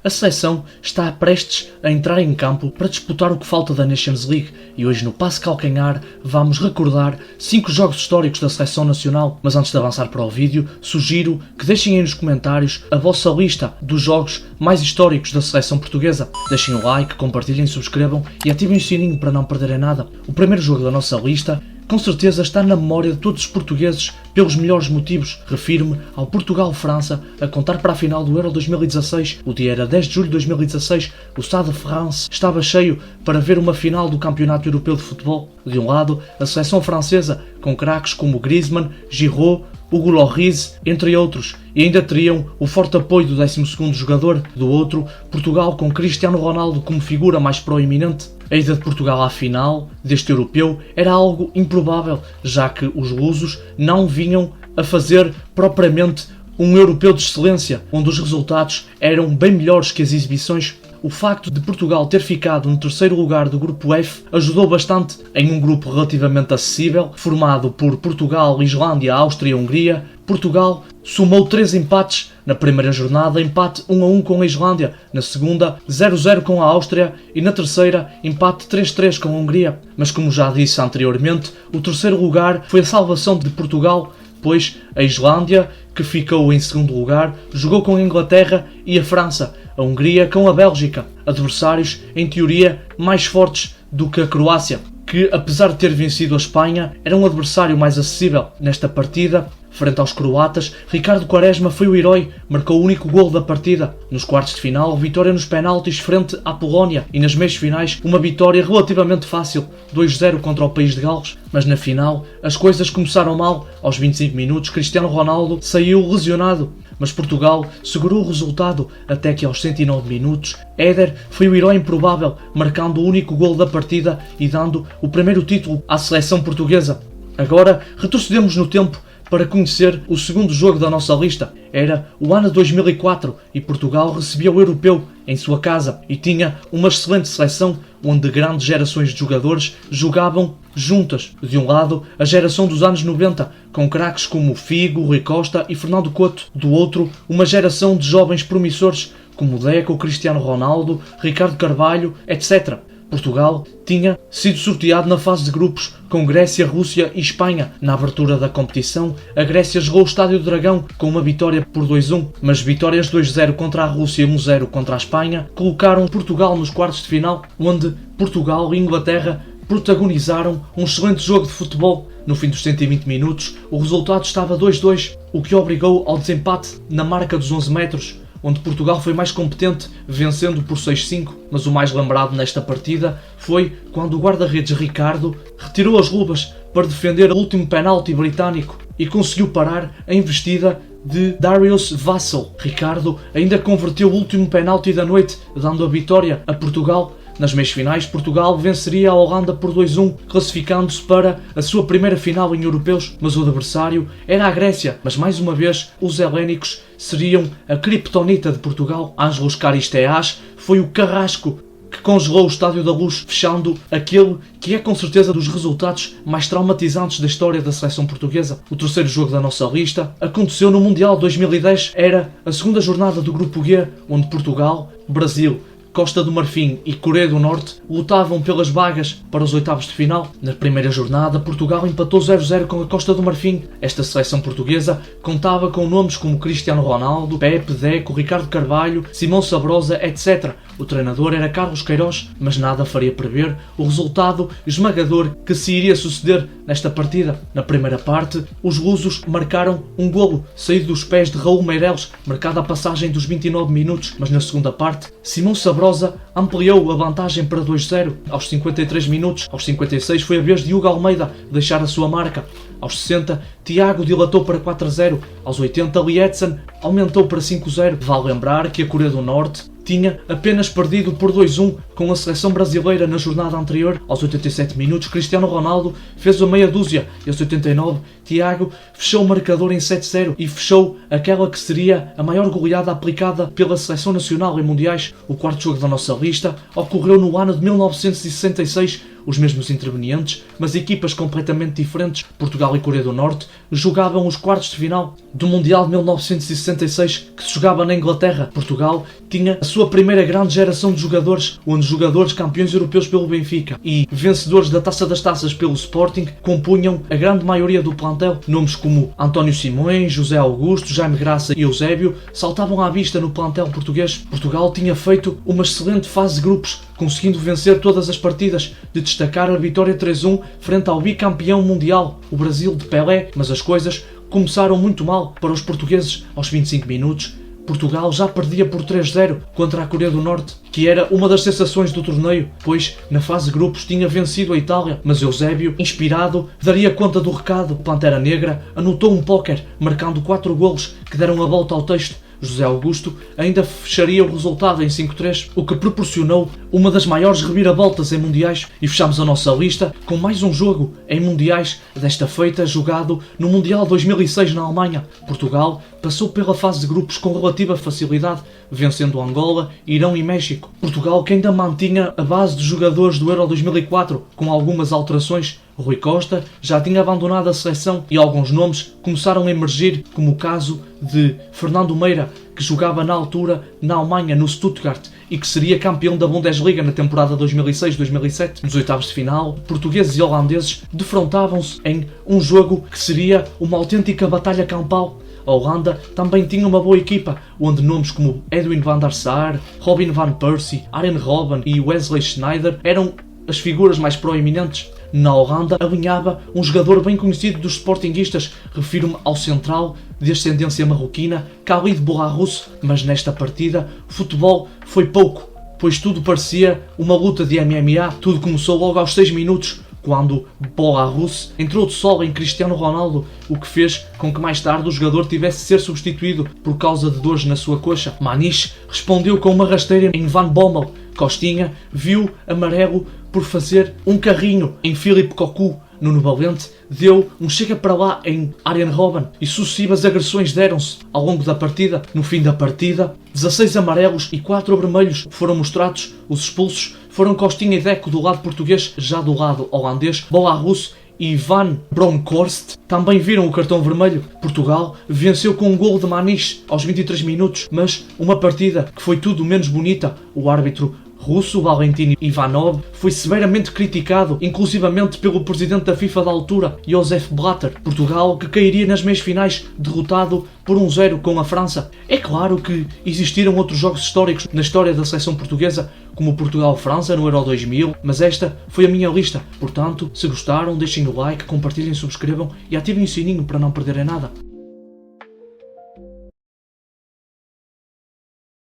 A seleção está prestes a entrar em campo para disputar o que falta da Nations League e hoje no Passe Calcanhar vamos recordar 5 jogos históricos da seleção nacional. Mas antes de avançar para o vídeo, sugiro que deixem aí nos comentários a vossa lista dos jogos mais históricos da seleção portuguesa. Deixem o like, compartilhem, subscrevam e ativem o sininho para não perderem nada. O primeiro jogo da nossa lista com certeza está na memória de todos os portugueses pelos melhores motivos. Refiro-me ao Portugal-França a contar para a final do Euro 2016. O dia era 10 de julho de 2016. O Stade de France estava cheio para ver uma final do Campeonato Europeu de Futebol. De um lado, a seleção francesa, com craques como Griezmann, Giroud, Hugo Lloris, entre outros, e ainda teriam o forte apoio do 12º jogador. Do outro, Portugal com Cristiano Ronaldo como figura mais proeminente. A ida de Portugal à final deste europeu era algo improvável, já que os lusos não vinham a fazer propriamente um europeu de excelência, onde os resultados eram bem melhores que as exibições. O facto de Portugal ter ficado no terceiro lugar do grupo F ajudou bastante em um grupo relativamente acessível, formado por Portugal, Islândia, Áustria e Hungria. Portugal somou 3 empates na primeira jornada, empate 1-1 com a Islândia, na segunda 0-0 com a Áustria e na terceira empate 3-3 com a Hungria. Mas como já disse anteriormente, o terceiro lugar foi a salvação de Portugal, pois a Islândia, que ficou em segundo lugar, jogou com a Inglaterra e a França, a Hungria com a Bélgica, adversários em teoria mais fortes do que a Croácia, que apesar de ter vencido a Espanha, era um adversário mais acessível. Nesta partida, frente aos croatas, Ricardo Quaresma foi o herói, marcou o único golo da partida. Nos quartos de final, vitória nos penaltis frente à Polónia e nas meias finais, uma vitória relativamente fácil, 2-0 contra o país de Gales. Mas na final, as coisas começaram mal. Aos 25 minutos, Cristiano Ronaldo saiu lesionado, mas Portugal segurou o resultado até que aos 109 minutos, Éder foi o herói improvável, marcando o único golo da partida e dando o primeiro título à seleção portuguesa. Agora, retrocedemos no tempo para conhecer o segundo jogo da nossa lista. Era o ano 2004 e Portugal recebia o europeu em sua casa e tinha uma excelente seleção onde grandes gerações de jogadores jogavam juntas. De um lado, a geração dos anos 90, com craques como Figo, Rui Costa e Fernando Couto. Do outro, uma geração de jovens promissores como Deco, Cristiano Ronaldo, Ricardo Carvalho, etc. Portugal tinha sido sorteado na fase de grupos com Grécia, Rússia e Espanha. Na abertura da competição, a Grécia jogou o Estádio do Dragão com uma vitória por 2-1, mas vitórias 2-0 contra a Rússia e 1-0 contra a Espanha colocaram Portugal nos quartos de final, onde Portugal e Inglaterra protagonizaram um excelente jogo de futebol. No fim dos 120 minutos, o resultado estava 2-2, o que obrigou ao desempate na marca dos 11 metros, onde Portugal foi mais competente, vencendo por 6-5, mas o mais lembrado nesta partida foi quando o guarda-redes Ricardo retirou as luvas para defender o último penalti britânico e conseguiu parar a investida de Darius Vassell. Ricardo ainda converteu o último penalti da noite, dando a vitória a Portugal. Nas meias finais, Portugal venceria a Holanda por 2-1, classificando-se para a sua primeira final em europeus, mas o adversário era a Grécia. Mas mais uma vez, os helénicos seriam a criptonita de Portugal. Ángelos Caristeas foi o carrasco que congelou o Estádio da Luz, fechando aquele que é com certeza dos resultados mais traumatizantes da história da seleção portuguesa. O terceiro jogo da nossa lista aconteceu no Mundial 2010, era a segunda jornada do Grupo G, onde Portugal, Brasil, Costa do Marfim e Coreia do Norte lutavam pelas vagas para os oitavos de final. Na primeira jornada, Portugal empatou 0-0 com a Costa do Marfim. Esta seleção portuguesa contava com nomes como Cristiano Ronaldo, Pepe, Deco, Ricardo Carvalho, Simão Sabrosa, etc. O treinador era Carlos Queiroz, mas nada faria prever o resultado esmagador que se iria suceder nesta partida. Na primeira parte, os lusos marcaram um golo saído dos pés de Raul Meireles, marcada a passagem dos 29 minutos, mas na segunda parte, Simão Sabrosa ampliou a vantagem para 2-0 aos 53 minutos. Aos 56 foi a vez de Hugo Almeida deixar a sua marca. Aos 60, Tiago dilatou para 4-0. Aos 80, Lietzen aumentou para 5-0. Vale lembrar que a Coreia do Norte tinha apenas perdido por 2-1 com a seleção brasileira na jornada anterior. Aos 87 minutos, Cristiano Ronaldo fez a meia dúzia e aos 89, Tiago fechou o marcador em 7-0 e fechou aquela que seria a maior goleada aplicada pela seleção nacional em mundiais. O quarto jogo da nossa lista ocorreu no ano de 1966, os mesmos intervenientes, mas equipas completamente diferentes. Portugal e Coreia do Norte jogavam os quartos de final do Mundial de 1966, que se jogava na Inglaterra. Portugal tinha a sua primeira grande geração de jogadores, onde jogadores campeões europeus pelo Benfica e vencedores da Taça das Taças pelo Sporting compunham a grande maioria do plantel. Nomes como António Simões, José Augusto, Jaime Graça e Eusébio saltavam à vista no plantel português. Portugal tinha feito uma excelente fase de grupos, conseguindo vencer todas as partidas, de destacar a vitória 3-1 frente ao bicampeão mundial, o Brasil de Pelé, mas as coisas começaram muito mal para os portugueses. Aos 25 minutos, Portugal já perdia por 3-0 contra a Coreia do Norte, que era uma das sensações do torneio, pois na fase de grupos tinha vencido a Itália, mas Eusébio, inspirado, daria conta do recado. Pantera Negra anotou um póquer, marcando 4 golos que deram a volta ao texto. José Augusto ainda fecharia o resultado em 5-3, o que proporcionou uma das maiores reviravoltas em mundiais. E fechamos a nossa lista com mais um jogo em mundiais, desta feita jogado no Mundial 2006 na Alemanha. Portugal passou pela fase de grupos com relativa facilidade, vencendo Angola, Irão e México. Portugal que ainda mantinha a base de jogadores do Euro 2004, com algumas alterações. Rui Costa já tinha abandonado a seleção e alguns nomes começaram a emergir, como o caso de Fernando Meira, que jogava na altura na Alemanha, no Stuttgart, e que seria campeão da Bundesliga na temporada 2006-2007. Nos oitavos de final, portugueses e holandeses defrontavam-se em um jogo que seria uma autêntica batalha campal. A Holanda também tinha uma boa equipa, onde nomes como Edwin van der Sar, Robin van Persie, Arjen Robben e Wesley Sneijder eram as figuras mais proeminentes. Na Holanda alinhava um jogador bem conhecido dos sportinguistas, refiro-me ao central de ascendência marroquina, Khalid Boularus, mas nesta partida o futebol foi pouco, pois tudo parecia uma luta de MMA. Tudo começou logo aos 6 minutos, quando Boularus entrou de solo em Cristiano Ronaldo, o que fez com que mais tarde o jogador tivesse de ser substituído por causa de dores na sua coxa. Maniche respondeu com uma rasteira em Van Bommel. Costinha viu amarelo por fazer um carrinho em Philippe Cocu. Nuno Valente deu um chega para lá em Arjen Robben e sucessivas agressões deram-se ao longo da partida. No fim da partida, 16 amarelos e 4 vermelhos foram mostrados. Os expulsos foram Costinha e Deco do lado português, já do lado holandês. Boularus e Van Bronckhorst também viram o cartão vermelho. Portugal venceu com um golo de Maniche aos 23 minutos, mas uma partida que foi tudo menos bonita. O árbitro russo Valentin Ivanov foi severamente criticado, inclusivamente pelo presidente da FIFA da altura, Josef Blatter. Portugal que cairia nas meias finais, derrotado por 1-0 com a França. É claro que existiram outros jogos históricos na história da seleção portuguesa, como Portugal-França no Euro 2000, mas esta foi a minha lista. Portanto, se gostaram, deixem o like, compartilhem, subscrevam e ativem o sininho para não perderem nada.